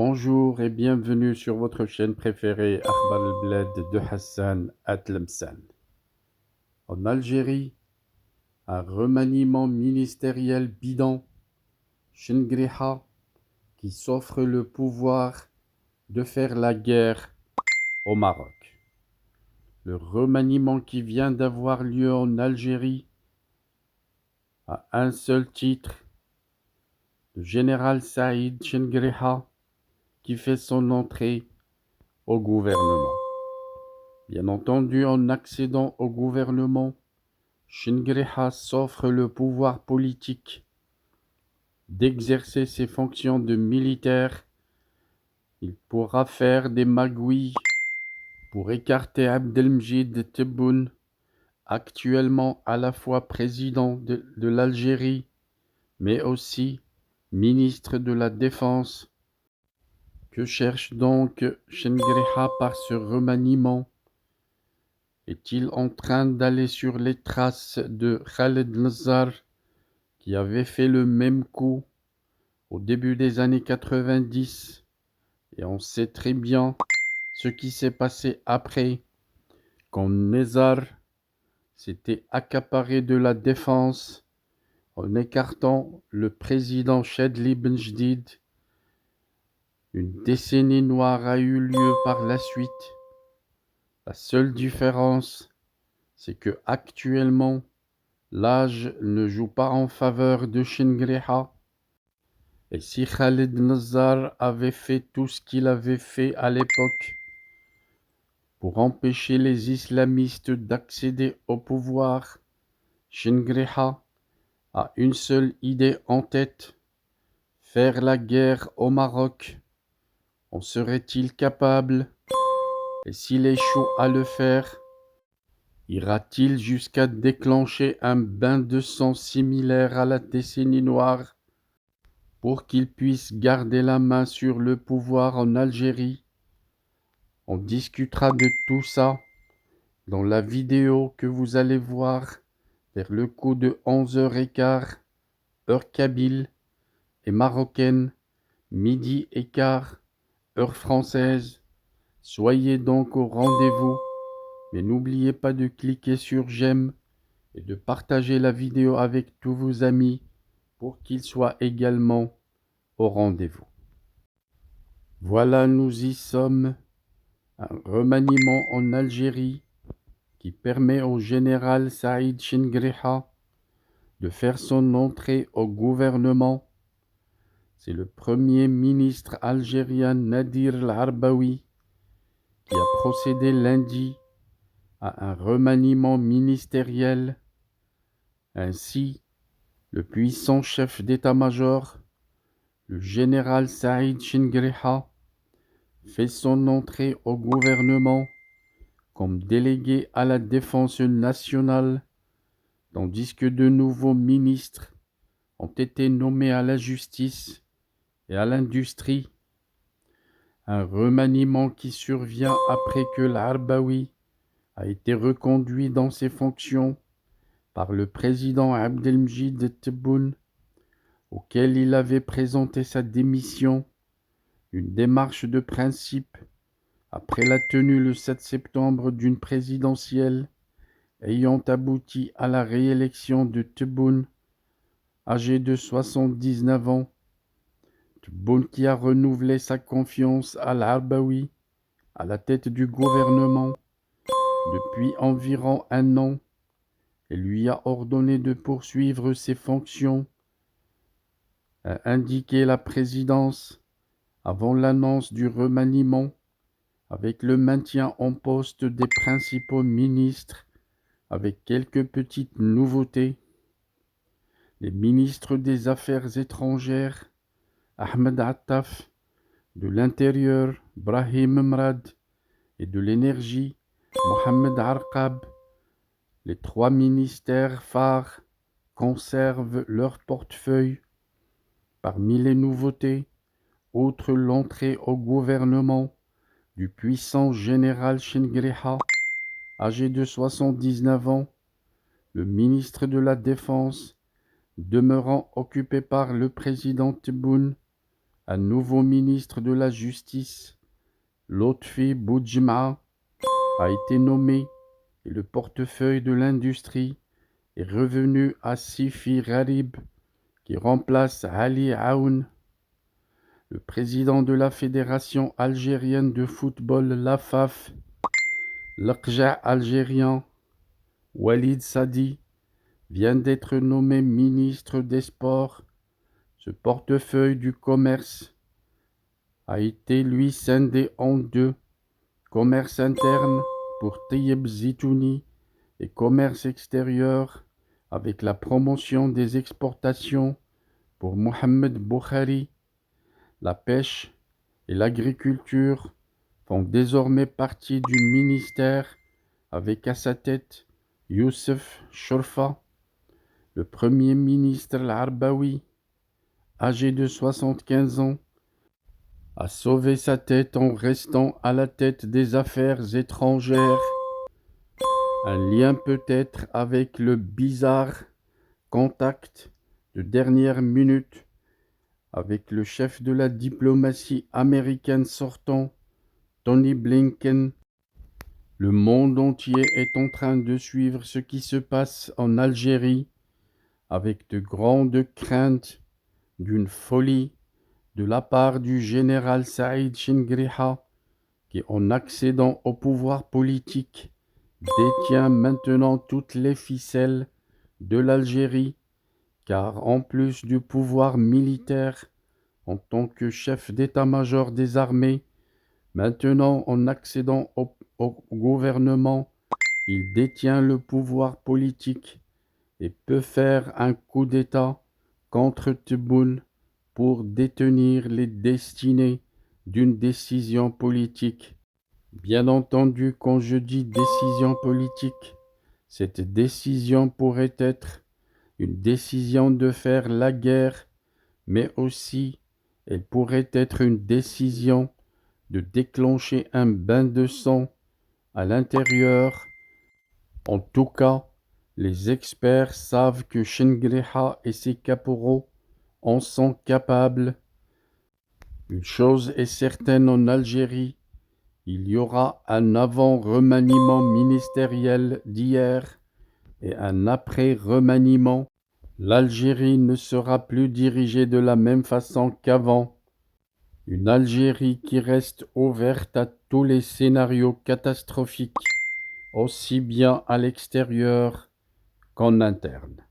Bonjour et bienvenue sur votre chaîne préférée Akhbar al-Bled de Hassan Atlemsan. En Algérie, un remaniement ministériel bidon, Chengriha, qui s'offre le pouvoir de faire la guerre au Maroc. Le remaniement qui vient d'avoir lieu en Algérie a un seul titre, le général Saïd Chengriha, qui fait son entrée au gouvernement. Bien entendu, en accédant au gouvernement, Chengriha s'offre le pouvoir politique d'exercer ses fonctions de militaire. Il pourra faire des magouilles pour écarter Abdelmjid Tebboune, actuellement à la fois président de l'Algérie, mais aussi ministre de la Défense. Que cherche donc Chengriha par ce remaniement? Est-il en train d'aller sur les traces de Khaled Nazzar, qui avait fait le même coup au début des années 90, et on sait très bien ce qui s'est passé après, quand Nazzar s'était accaparé de la défense en écartant le président Chadli Benjedid. Une décennie noire a eu lieu par la suite. La seule différence, c'est que actuellement, l'âge ne joue pas en faveur de Chengriha. Et si Khaled Nazzar avait fait tout ce qu'il avait fait à l'époque pour empêcher les islamistes d'accéder au pouvoir, Chengriha a une seule idée en tête: faire la guerre au Maroc. En serait-il capable? Et s'il échoue à le faire, ira-t-il jusqu'à déclencher un bain de sang similaire à la décennie noire pour qu'il puisse garder la main sur le pouvoir en Algérie? On discutera de tout ça dans la vidéo que vous allez voir vers le coup de 11h15, heure kabyle et marocaine, midi et quart, heure française. Soyez donc au rendez-vous, mais n'oubliez pas de cliquer sur j'aime et de partager la vidéo avec tous vos amis pour qu'ils soient également au rendez-vous. Voilà, nous y sommes. Un remaniement en Algérie qui permet au général Saïd Chengriha de faire son entrée au gouvernement. C'est le premier ministre algérien Nadir El-Arbaoui qui a procédé lundi à un remaniement ministériel. Ainsi, le puissant chef d'état-major, le général Saïd Chengriha, fait son entrée au gouvernement comme délégué à la défense nationale, tandis que de nouveaux ministres ont été nommés à la justice et à l'industrie. Un remaniement qui survient après que l'Arbaoui a été reconduit dans ses fonctions par le président Abdelmjid Tebboune, auquel il avait présenté sa démission, une démarche de principe après la tenue le 7 septembre d'une présidentielle ayant abouti à la réélection de Tebboune, âgé de 79 ans. Tebboune qui a renouvelé sa confiance à l'Arbaoui à la tête du gouvernement depuis environ un an et lui a ordonné de poursuivre ses fonctions, a indiqué la présidence avant l'annonce du remaniement, avec le maintien en poste des principaux ministres, avec quelques petites nouveautés. Les ministres des Affaires étrangères, Ahmed Attaf, de l'Intérieur, Brahim Mrad, et de l'Énergie, Mohamed Arqab. Les trois ministères phares conservent leur portefeuille. Parmi les nouveautés, outre l'entrée au gouvernement du puissant général Chengriha, âgé de 79 ans, le ministre de la Défense, demeurant occupé par le président Tebboune, Un nouveau ministre de la Justice, Lotfi Boudjma, a été nommé et le portefeuille de l'industrie est revenu à Sifi Gharib, qui remplace Ali Aoun. Le président de la Fédération algérienne de football, la FAF, l'Aqja algérien, Walid Sadi, vient d'être nommé ministre des Sports. Ce portefeuille du commerce a été lui scindé en deux: commerce interne pour Tayyib Zitouni et commerce extérieur avec la promotion des exportations pour Mohamed Boukhari. La pêche et l'agriculture font désormais partie du ministère avec à sa tête Youssef Chorfa. Le premier ministre Al-Arbaoui, âgé de 75 ans, a sauvé sa tête en restant à la tête des affaires étrangères. Un lien peut-être avec le bizarre contact de dernière minute avec le chef de la diplomatie américaine sortant, Tony Blinken. Le monde entier est en train de suivre ce qui se passe en Algérie avec de grandes craintes d'une folie de la part du général Saïd Chingriha, qui, en accédant au pouvoir politique, détient maintenant toutes les ficelles de l'Algérie, car en plus du pouvoir militaire, en tant que chef d'état-major des armées, maintenant en accédant au gouvernement, il détient le pouvoir politique et peut faire un coup d'État contre Tebboune pour détenir les destinées d'une décision politique. Bien entendu, quand je dis décision politique, cette décision pourrait être une décision de faire la guerre, mais aussi elle pourrait être une décision de déclencher un bain de sang à l'intérieur. En tout cas, les experts savent que Chingriha et ses caporaux en sont capables. Une chose est certaine en Algérie, il y aura un avant-remaniement ministériel d'hier et un après-remaniement. L'Algérie ne sera plus dirigée de la même façon qu'avant. Une Algérie qui reste ouverte à tous les scénarios catastrophiques, aussi bien à l'extérieur qu'en interne.